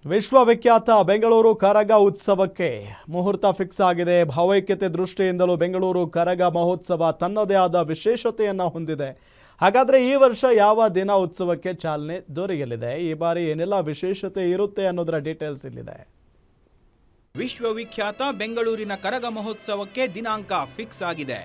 ವಿಶ್ವವಿಖ್ಯಾತ ಬೆಂಗಳೂರು ಕರಗ ಉತ್ಸವಕ್ಕೆ ಮುಹೂರ್ತ ಫಿಕ್ಸ್ ಆಗಿದೆ. ಭಾವೈಕ್ಯತೆ ದೃಷ್ಟಿಯಿಂದಲೂ ಬೆಂಗಳೂರು ಕರಗ ಮಹೋತ್ಸವ ತನ್ನದೇ ಆದ ವಿಶೇಷತೆಯನ್ನು ಹೊಂದಿದೆ. ಹಾಗಾದರೆ ಈ ವರ್ಷ ಯಾವ ದಿನ ಉತ್ಸವಕ್ಕೆ ಚಾಲನೆ ದೊರೆಯಲಿದೆ, ಈ ಬಾರಿ ಏನೆಲ್ಲ ವಿಶೇಷತೆ ಇರುತ್ತೆ ಅನ್ನೋದರ ಡೀಟೇಲ್ಸ್ ಇಲ್ಲಿದೆ. ವಿಶ್ವವಿಖ್ಯಾತ ಬೆಂಗಳೂರಿನ ಕರಗ ಮಹೋತ್ಸವಕ್ಕೆ ದಿನಾಂಕ ಫಿಕ್ಸ್ ಆಗಿದೆ.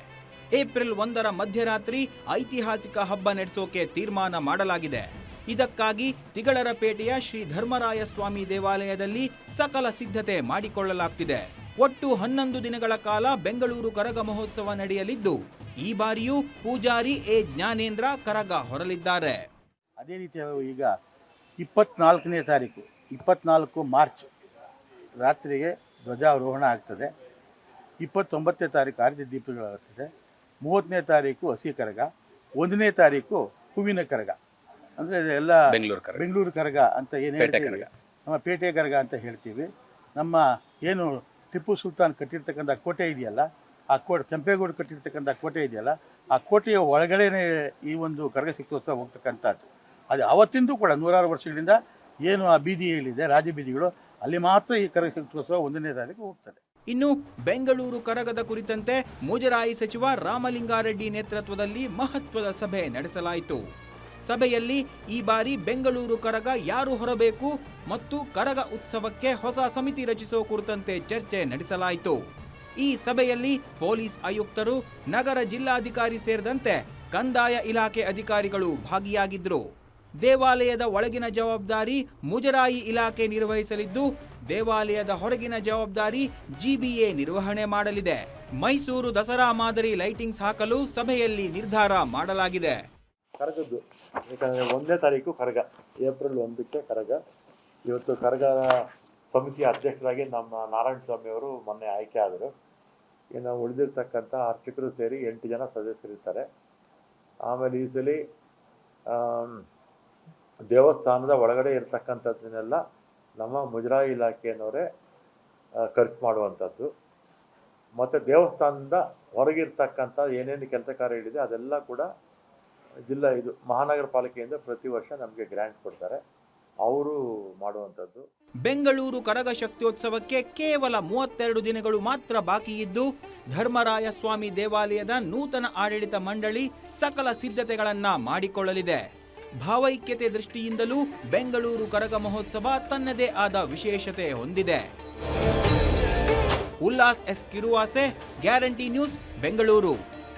ಏಪ್ರಿಲ್ 1ರ ಮಧ್ಯರಾತ್ರಿ ಐತಿಹಾಸಿಕ ಹಬ್ಬ ನಡೆಸೋಕೆ ತೀರ್ಮಾನ ಮಾಡಲಾಗಿದೆ. ಇದಕ್ಕಾಗಿ ತಿಗಳರಪೇಟೆಯ ಶ್ರೀ ಧರ್ಮರಾಯ ಸ್ವಾಮಿ ದೇವಾಲಯದಲ್ಲಿ ಸಕಲ ಸಿದ್ಧತೆ ಮಾಡಿಕೊಳ್ಳಲಾಗ್ತಿದೆ. ಒಟ್ಟು 11 ದಿನಗಳ ಕಾಲ ಬೆಂಗಳೂರು ಕರಗ ಮಹೋತ್ಸವ ನಡೆಯಲಿದ್ದು, ಈ ಬಾರಿಯೂ ಪೂಜಾರಿ ಎ ಜ್ಞಾನೇಂದ್ರ ಕರಗ ಹೊರಲಿದ್ದಾರೆ. ಅದೇ ರೀತಿ ಈಗ 24ನೇ ತಾರೀಕು 24 ಮಾರ್ಚ್ ರಾತ್ರಿಗೆ ಧ್ವಜಾರೋಹಣ ಆಗ್ತದೆ. 29ನೇ ತಾರೀಕು ಆರತಿ ದೀಪಗಳಾಗ್ತದೆ. 30ನೇ ತಾರೀಕು ಹಸಿ ಕರಗ, 1ನೇ ತಾರೀಕು ಹೂವಿನ ಕರಗ. ಅಂದರೆ ಎಲ್ಲ ಬೆಂಗಳೂರು ಕರಗ ಅಂತ ಏನು ಹೇಳ್ತೀವಿ, ನಮ್ಮ ಪೇಟೆ ಕರಗ ಅಂತ ಹೇಳ್ತೀವಿ. ನಮ್ಮ ಏನು ಟಿಪ್ಪು ಸುಲ್ತಾನ್ ಕಟ್ಟಿರ್ತಕ್ಕಂಥ ಕೋಟೆ ಇದೆಯಲ್ಲ, ಆ ಕೆಂಪೇಗೌಡ ಕಟ್ಟಿರ್ತಕ್ಕಂಥ ಕೋಟೆ ಇದೆಯಲ್ಲ, ಆ ಕೋಟೆಯ ಒಳಗಡೆನೇ ಈ ಒಂದು ಕರಗ ಸಿಕ್ಕೋತ್ಸವ ಹೋಗ್ತಕ್ಕಂಥದ್ದು. ಅದು ಅವತ್ತಿಂದೂ ಕೂಡ 106 ವರ್ಷಗಳಿಂದ ಏನು ಆ ಬೀದಿಗಳಿದೆ, ರಾಜಬೀದಿಗಳು, ಅಲ್ಲಿ ಮಾತ್ರ ಈ ಕರಗ ಸಿಕ್ಕೋತ್ಸವ 1ನೇ ತಾರೀಕು ಹೋಗ್ತದೆ. ಇನ್ನು ಬೆಂಗಳೂರು ಕರಗದ ಕುರಿತಂತೆ ಮುಜರಾಯಿ ಸಚಿವ ರಾಮಲಿಂಗಾರೆಡ್ಡಿ ನೇತೃತ್ವದಲ್ಲಿ ಮಹತ್ವದ ಸಭೆ ನಡೆಸಲಾಯಿತು. ಸಭೆಯಲ್ಲಿ ಈ ಬಾರಿ ಬೆಂಗಳೂರು ಕರಗ ಯಾರು ಹೊರಬೇಕು ಮತ್ತು ಕರಗ ಉತ್ಸವಕ್ಕೆ ಹೊಸ ಸಮಿತಿ ರಚಿಸುವ ಕುರಿತಂತೆ ಚರ್ಚೆ ನಡೆಸಲಾಯಿತು. ಈ ಸಭೆಯಲ್ಲಿ ಪೊಲೀಸ್ ಆಯುಕ್ತರು, ನಗರ ಜಿಲ್ಲಾಧಿಕಾರಿ ಸೇರಿದಂತೆ ಕಂದಾಯ ಇಲಾಖೆ ಅಧಿಕಾರಿಗಳು ಭಾಗಿಯಾಗಿದ್ದರು. ದೇವಾಲಯದ ಒಳಗಿನ ಜವಾಬ್ದಾರಿ ಮುಜರಾಯಿ ಇಲಾಖೆ ನಿರ್ವಹಿಸಲಿದ್ದು, ದೇವಾಲಯದ ಹೊರಗಿನ ಜವಾಬ್ದಾರಿ ಜಿಬಿಎ ನಿರ್ವಹಣೆ ಮಾಡಲಿದೆ. ಮೈಸೂರು ದಸರಾ ಮಾದರಿ ಲೈಟಿಂಗ್ಸ್ ಹಾಕಲು ಸಭೆಯಲ್ಲಿ ನಿರ್ಧಾರ ಮಾಡಲಾಗಿದೆ. ಕರಗದ್ದು ಯಾಕಂದರೆ 1ನೇ ತಾರೀಕು ಕರಗ, ಏಪ್ರಿಲ್ 1ಕ್ಕೆ ಕರಗ. ಇವತ್ತು ಕರಗ ಸಮಿತಿಯ ಅಧ್ಯಕ್ಷರಾಗಿ ನಮ್ಮ ನಾರಾಯಣ ಸ್ವಾಮಿ ಅವರು ಮೊನ್ನೆ ಆಯ್ಕೆ ಆದರು. ಇನ್ನು ಉಳಿದಿರ್ತಕ್ಕಂಥ ಅರ್ಚಕರು ಸೇರಿ 8 ಜನ ಸದಸ್ಯರಿರ್ತಾರೆ. ಆಮೇಲೆ ಈ ಸಲ ದೇವಸ್ಥಾನದ ಒಳಗಡೆ ಇರ್ತಕ್ಕಂಥದ್ದನ್ನೆಲ್ಲ ನಮ್ಮ ಮುಜರಾಯಿ ಇಲಾಖೆಯವರೇ ಖರ್ಚು ಮಾಡುವಂಥದ್ದು. ಮತ್ತು ದೇವಸ್ಥಾನದ ಹೊರಗಿರ್ತಕ್ಕಂಥ ಏನೇನು ಕೆಲಸ ಕಾರ್ಯಗಳಿದೆ ಅದೆಲ್ಲ ಕೂಡ ಇದು ಮಹಾನಗರ ಪಾಲಿಕೆಯಿಂದ ಪ್ರತಿ ವರ್ಷ ನಮಗೆ ಗ್ರಾಂಟ್ ಕೊಡ್ತಾರೆ, ಅವರು ಮಾಡುವಂಥದ್ದು. ಬೆಂಗಳೂರು ಕರಗ ಶಕ್ತಿಯೋತ್ಸವಕ್ಕೆ ಕೇವಲ 32 ದಿನಗಳು ಮಾತ್ರ ಬಾಕಿ ಇದ್ದು, ಧರ್ಮರಾಯ ಸ್ವಾಮಿ ದೇವಾಲಯದ ನೂತನ ಆಡಳಿತ ಮಂಡಳಿ ಸಕಲ ಸಿದ್ಧತೆಗಳನ್ನ ಮಾಡಿಕೊಳ್ಳಲಿದೆ. ಭಾವೈಕ್ಯತೆ ದೃಷ್ಟಿಯಿಂದಲೂ ಬೆಂಗಳೂರು ಕರಗ ಮಹೋತ್ಸವ ತನ್ನದೇ ಆದ ವಿಶೇಷತೆ ಹೊಂದಿದೆ. Ullas S Kiruvase, guarantee news, Bengaluru.